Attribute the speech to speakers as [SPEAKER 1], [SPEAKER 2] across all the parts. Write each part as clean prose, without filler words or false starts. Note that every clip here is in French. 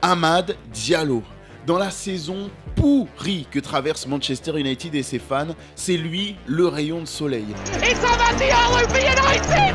[SPEAKER 1] Amad Diallo. Dans la saison pourrie que traverse Manchester United et ses fans, c'est lui le rayon de soleil.
[SPEAKER 2] It's Amad Diallo for United!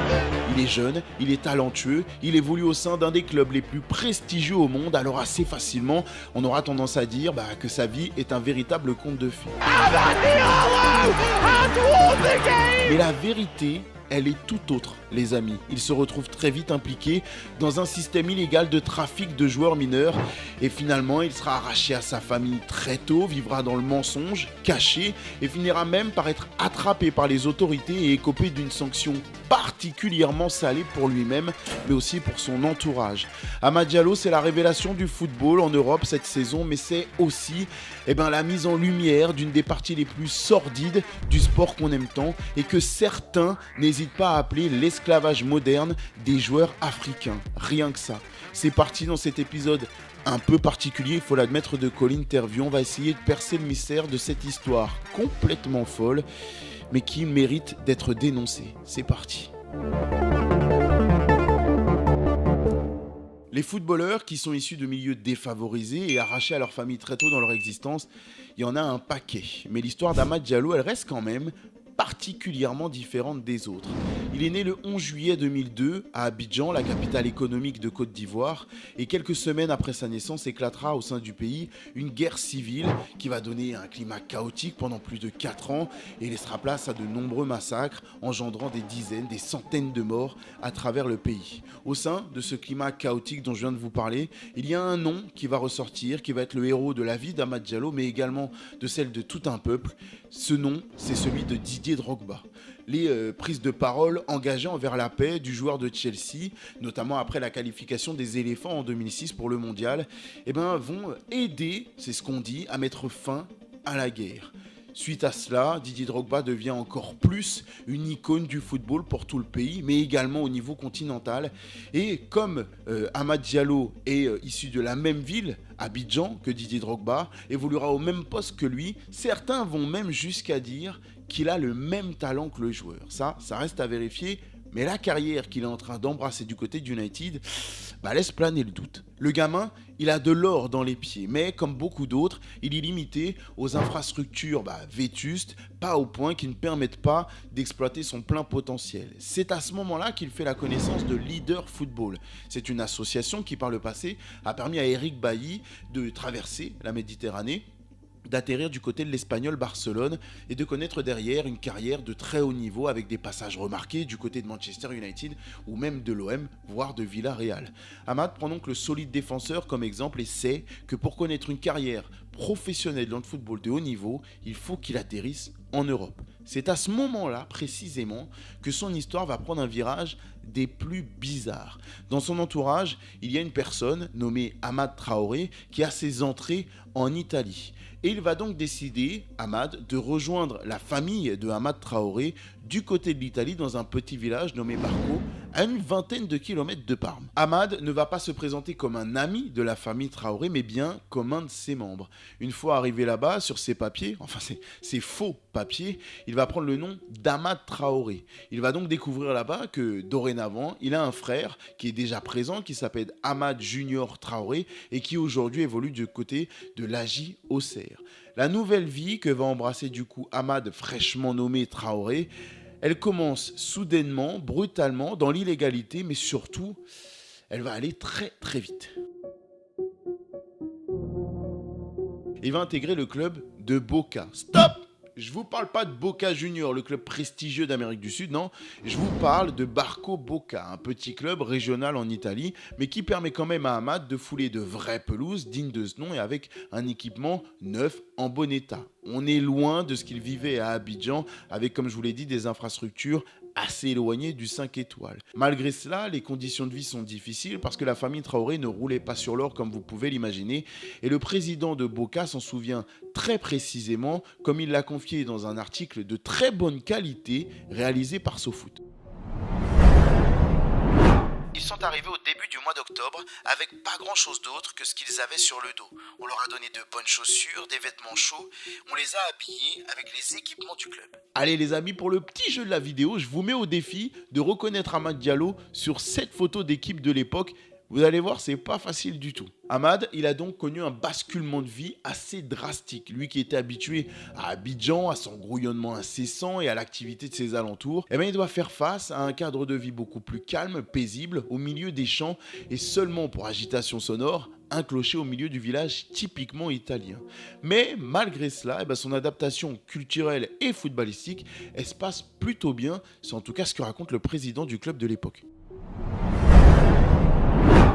[SPEAKER 1] Il est jeune, il est talentueux, il évolue au sein d'un des clubs les plus prestigieux au monde, alors assez facilement, on aura tendance à dire que sa vie est un véritable conte de fées.
[SPEAKER 2] Amad Diallo has won the game!
[SPEAKER 1] Mais la vérité, elle est tout autre, les amis. Il se retrouve très vite impliqué dans un système illégal de trafic de joueurs mineurs et finalement il sera arraché à sa famille très tôt, vivra dans le mensonge, caché et finira même par être attrapé par les autorités et écopé d'une sanction particulièrement salée pour lui-même mais aussi pour son entourage. Amad Diallo, c'est la révélation du football en Europe cette saison, mais c'est aussi la mise en lumière d'une des parties les plus sordides du sport qu'on aime tant et que certains n'hésitent pas à appeler l'esclavage moderne des joueurs africains. Rien que ça. C'est parti dans cet épisode un peu particulier, il faut l'admettre, de Call Interview. On va essayer de percer le mystère de cette histoire complètement folle, mais qui mérite d'être dénoncée. C'est parti. Les footballeurs qui sont issus de milieux défavorisés et arrachés à leur famille très tôt dans leur existence, il y en a un paquet. Mais l'histoire d'Amad Diallo, elle reste quand même particulièrement différente des autres. Il est né le 11 juillet 2002 à Abidjan, la capitale économique de Côte d'Ivoire, et quelques semaines après sa naissance éclatera au sein du pays une guerre civile qui va donner un climat chaotique pendant plus de 4 ans et laissera place à de nombreux massacres, engendrant des dizaines, des centaines de morts à travers le pays. Au sein de ce climat chaotique dont je viens de vous parler, il y a un nom qui va ressortir, qui va être le héros de la vie d'Amad Diallo, mais également de celle de tout un peuple. Ce nom, c'est celui de Didier Drogba. Les prises de parole engagées envers la paix du joueur de Chelsea, notamment après la qualification des éléphants en 2006 pour le mondial, vont aider, c'est ce qu'on dit, à mettre fin à la guerre. Suite à cela, Didier Drogba devient encore plus une icône du football pour tout le pays, mais également au niveau continental. Et comme Amad Diallo est issu de la même ville, Abidjan, que Didier Drogba, évoluera au même poste que lui, certains vont même jusqu'à dire qu'il a le même talent que le joueur. Ça reste à vérifier. Mais la carrière qu'il est en train d'embrasser du côté d'United laisse planer le doute. Le gamin, il a de l'or dans les pieds, mais comme beaucoup d'autres, il est limité aux infrastructures vétustes, pas au point qui ne permettent pas d'exploiter son plein potentiel. C'est à ce moment-là qu'il fait la connaissance de Leader Football. C'est une association qui, par le passé, a permis à Eric Bailly de traverser la Méditerranée, d'atterrir du côté de l'Espagnol Barcelone et de connaître derrière une carrière de très haut niveau avec des passages remarqués du côté de Manchester United ou même de l'OM, voire de Villarreal. Amad prend donc le solide défenseur comme exemple et sait que pour connaître une carrière professionnelle dans le football de haut niveau, il faut qu'il atterrisse en Europe. C'est à ce moment-là, précisément, que son histoire va prendre un virage des plus bizarres. Dans son entourage, il y a une personne nommée Amad Traoré qui a ses entrées en Italie. Et il va donc décider, Amad, de rejoindre la famille de Amad Traoré du côté de l'Italie dans un petit village nommé Barco, à une vingtaine de kilomètres de Parme. Amad ne va pas se présenter comme un ami de la famille Traoré, mais bien comme un de ses membres. Une fois arrivé là-bas, sur ses papiers, ses faux papiers, il va prendre le nom d'Amad Traoré. Il va donc découvrir là-bas que dorénavant, il a un frère qui est déjà présent, qui s'appelle Amad Junior Traoré et qui aujourd'hui évolue du côté de l'AJ Auxerre. La nouvelle vie que va embrasser du coup Amad, fraîchement nommé Traoré, elle commence soudainement, brutalement, dans l'illégalité, mais surtout, elle va aller très très vite. Il va intégrer le club de Boca. Stop! Je vous parle pas de Boca Juniors, le club prestigieux d'Amérique du Sud, non. Je vous parle de Barco Boca, un petit club régional en Italie, mais qui permet quand même à Amad de fouler de vraies pelouses dignes de ce nom et avec un équipement neuf en bon état. On est loin de ce qu'il vivait à Abidjan, avec, comme je vous l'ai dit, des infrastructures assez éloignées du 5 étoiles. Malgré cela, les conditions de vie sont difficiles parce que la famille Traoré ne roulait pas sur l'or comme vous pouvez l'imaginer et le président de Boca s'en souvient très précisément comme il l'a confié dans un article de très bonne qualité réalisé par SoFoot. Ils sont arrivés au début du mois d'octobre avec pas grand chose d'autre que ce qu'ils avaient sur le dos. On leur a donné de bonnes chaussures, des vêtements chauds, on les a habillés avec les équipements du club. Allez les amis, pour le petit jeu de la vidéo, je vous mets au défi de reconnaître Amad Diallo sur cette photo d'équipe de l'époque. Vous allez voir, c'est pas facile du tout. Hamad, il a donc connu un basculement de vie assez drastique. Lui qui était habitué à Abidjan, à son grouillonnement incessant et à l'activité de ses alentours, il doit faire face à un cadre de vie beaucoup plus calme, paisible, au milieu des champs et seulement pour agitation sonore, un clocher au milieu du village typiquement italien. Mais malgré cela, son adaptation culturelle et footballistique, elle se passe plutôt bien, c'est en tout cas ce que raconte le président du club de l'époque.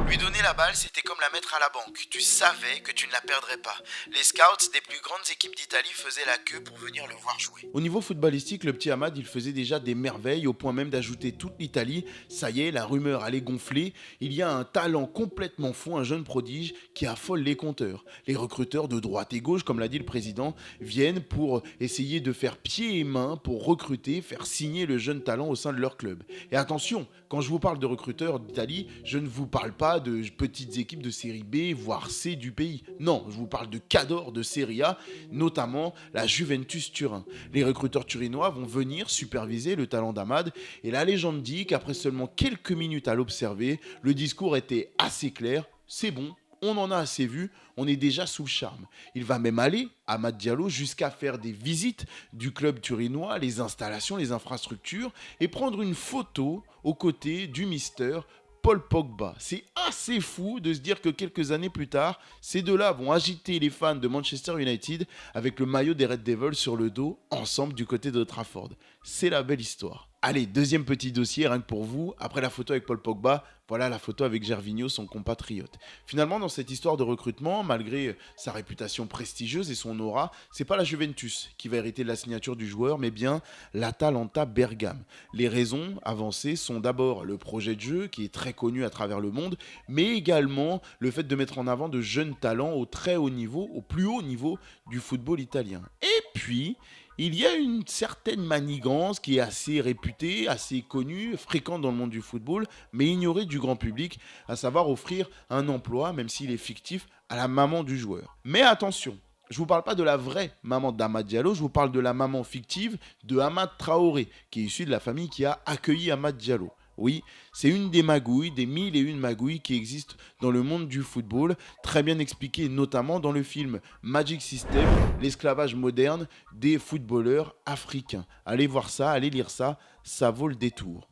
[SPEAKER 1] Lui donner la balle, c'était comme la mettre à la banque. Tu savais que tu ne la perdrais pas. Les scouts des plus grandes équipes d'Italie faisaient la queue pour venir le voir jouer. Au niveau footballistique, le petit Hamad, il faisait déjà des merveilles, au point même d'ajouter toute l'Italie. Ça y est, la rumeur allait gonfler. Il y a un talent complètement fou, un jeune prodige qui affole les compteurs. Les recruteurs de droite et gauche, comme l'a dit le président, viennent pour essayer de faire pied et main pour recruter, faire signer le jeune talent au sein de leur club. Et attention, quand je vous parle de recruteurs d'Italie, je ne vous parle pas de petites équipes de série B, voire C du pays. Non, je vous parle de cadors de série A, notamment la Juventus Turin. Les recruteurs turinois vont venir superviser le talent d'Hamad et la légende dit qu'après seulement quelques minutes à l'observer, le discours était assez clair, c'est bon. On en a assez vu, on est déjà sous le charme. Il va même aller, Hamad Diallo, jusqu'à faire des visites du club turinois, les installations, les infrastructures, et prendre une photo aux côtés du mister Paul Pogba. C'est assez fou de se dire que quelques années plus tard, ces deux-là vont agiter les fans de Manchester United avec le maillot des Red Devils sur le dos, ensemble du côté de Trafford. C'est la belle histoire. Allez, deuxième petit dossier, rien que pour vous. Après la photo avec Paul Pogba, voilà la photo avec Gervinho, son compatriote. Finalement, dans cette histoire de recrutement, malgré sa réputation prestigieuse et son aura, c'est pas la Juventus qui va hériter de la signature du joueur, mais bien l'Atalanta Bergame. Les raisons avancées sont d'abord le projet de jeu, qui est très connu à travers le monde, mais également le fait de mettre en avant de jeunes talents au très haut niveau, au plus haut niveau du football italien. Et puis, il y a une certaine manigance qui est assez réputée, assez connue, fréquente dans le monde du football, mais ignorée du grand public, à savoir offrir un emploi, même s'il est fictif, à la maman du joueur. Mais attention, je ne vous parle pas de la vraie maman d'Hamad Diallo, je vous parle de la maman fictive de Hamad Traoré, qui est issue de la famille qui a accueilli Hamad Diallo. Oui, c'est une des magouilles, des 1001 magouilles qui existent dans le monde du football, très bien expliquées notamment dans le film Magic System, l'esclavage moderne des footballeurs africains. Allez voir ça, allez lire ça, ça vaut le détour.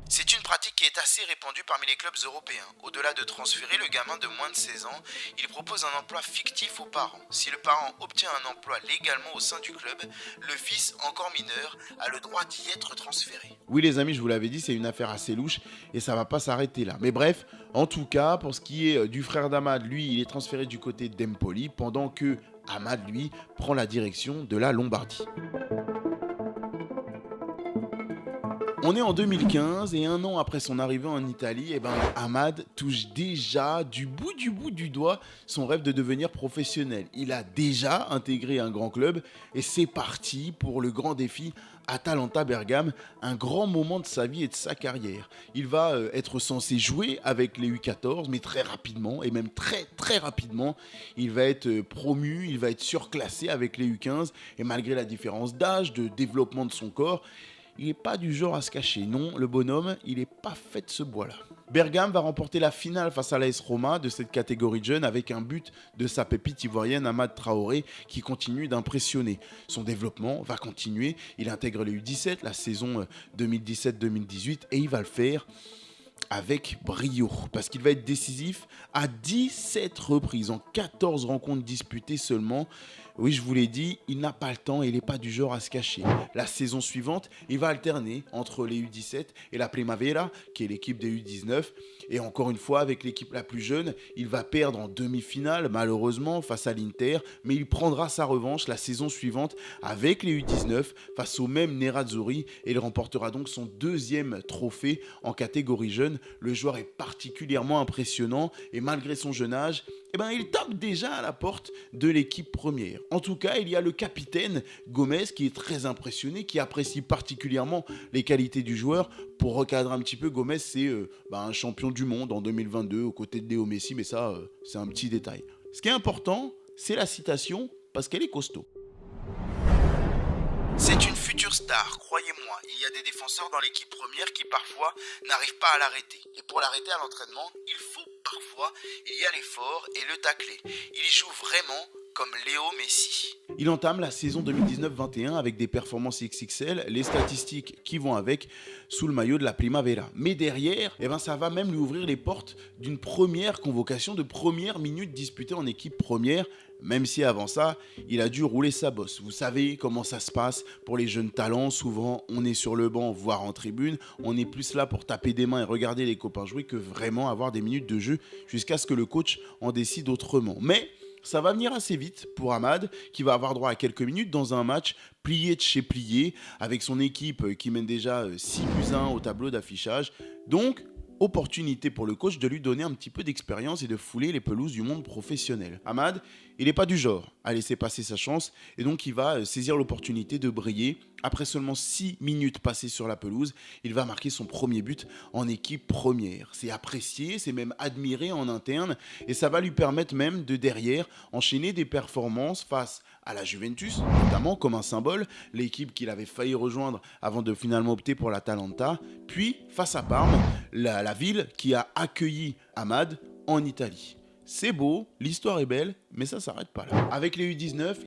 [SPEAKER 1] C'est une pratique qui est assez répandue parmi les clubs européens. Au-delà de transférer le gamin de moins de 16 ans, il propose un emploi fictif aux parents. Si le parent obtient un emploi légalement au sein du club, le fils, encore mineur, a le droit d'y être transféré. Oui les amis, je vous l'avais dit, c'est une affaire assez louche et ça va pas s'arrêter là. Mais bref, en tout cas, pour ce qui est du frère d'Hamad, lui, il est transféré du côté d'Empoli, pendant que Hamad, lui, prend la direction de la Lombardie. On est en 2015 et un an après son arrivée en Italie, Hamad touche déjà du bout du doigt son rêve de devenir professionnel. Il a déjà intégré un grand club et c'est parti pour le grand défi Atalanta Bergame, un grand moment de sa vie et de sa carrière. Il va être censé jouer avec les U14, mais très rapidement, et même très rapidement, il va être promu, il va être surclassé avec les U15, et malgré la différence d'âge, de développement de son corps, il n'est pas du genre à se cacher. Non, le bonhomme, il n'est pas fait de ce bois-là. Bergame va remporter la finale face à l'AS Roma de cette catégorie de jeunes avec un but de sa pépite ivoirienne Hamad Traoré qui continue d'impressionner. Son développement va continuer. Il intègre les U17, la saison 2017-2018 et il va le faire avec brio, parce qu'il va être décisif à 17 reprises, en 14 rencontres disputées seulement. Oui, je vous l'ai dit, il n'a pas le temps et il n'est pas du genre à se cacher. La saison suivante, il va alterner entre les U17 et la Primavera, qui est l'équipe des U19. Et encore une fois, avec l'équipe la plus jeune, il va perdre en demi-finale, malheureusement, face à l'Inter. Mais il prendra sa revanche la saison suivante avec les U19 face au même Nerazzurri. Et il remportera donc son deuxième trophée en catégorie jeune. Le joueur est particulièrement impressionnant et malgré son jeune âge, il tape déjà à la porte de l'équipe première. En tout cas, il y a le capitaine Gomez qui est très impressionné, qui apprécie particulièrement les qualités du joueur. Pour recadrer un petit peu, Gomez, c'est un champion du monde en 2022 aux côtés de Léo Messi, mais ça, c'est un petit détail. Ce qui est important, c'est la citation, parce qu'elle est costaud. C'est une future future star, croyez-moi, il y a des défenseurs dans l'équipe première qui parfois n'arrivent pas à l'arrêter. Et pour l'arrêter à l'entraînement, il faut parfois y aller fort et le tacler. Il y joue vraiment comme Léo Messi. Il entame la saison 2019-21 avec des performances XXL, les statistiques qui vont avec, sous le maillot de la Primavera. Mais derrière, ça va même lui ouvrir les portes d'une première convocation, de première minute disputée en équipe première, même si avant ça, il a dû rouler sa bosse. Vous savez comment ça se passe pour les jeunes talents, souvent on est sur le banc, voire en tribune, on est plus là pour taper des mains et regarder les copains jouer que vraiment avoir des minutes de jeu jusqu'à ce que le coach en décide autrement. Mais ça va venir assez vite pour Amad, qui va avoir droit à quelques minutes dans un match plié de chez plié, avec son équipe qui mène déjà 6-1 au tableau d'affichage. Donc, opportunité pour le coach de lui donner un petit peu d'expérience et de fouler les pelouses du monde professionnel. Amad, il n'est pas du genre à laisser passer sa chance, et donc il va saisir l'opportunité de briller. Après seulement 6 minutes passées sur la pelouse, il va marquer son premier but en équipe première. C'est apprécié, c'est même admiré en interne, et ça va lui permettre même de derrière enchaîner des performances face à la Juventus, notamment comme un symbole, l'équipe qu'il avait failli rejoindre avant de finalement opter pour l'Atalanta, puis face à Parme, la ville qui a accueilli Amad en Italie. C'est beau, l'histoire est belle, mais ça s'arrête pas là. Avec les U19,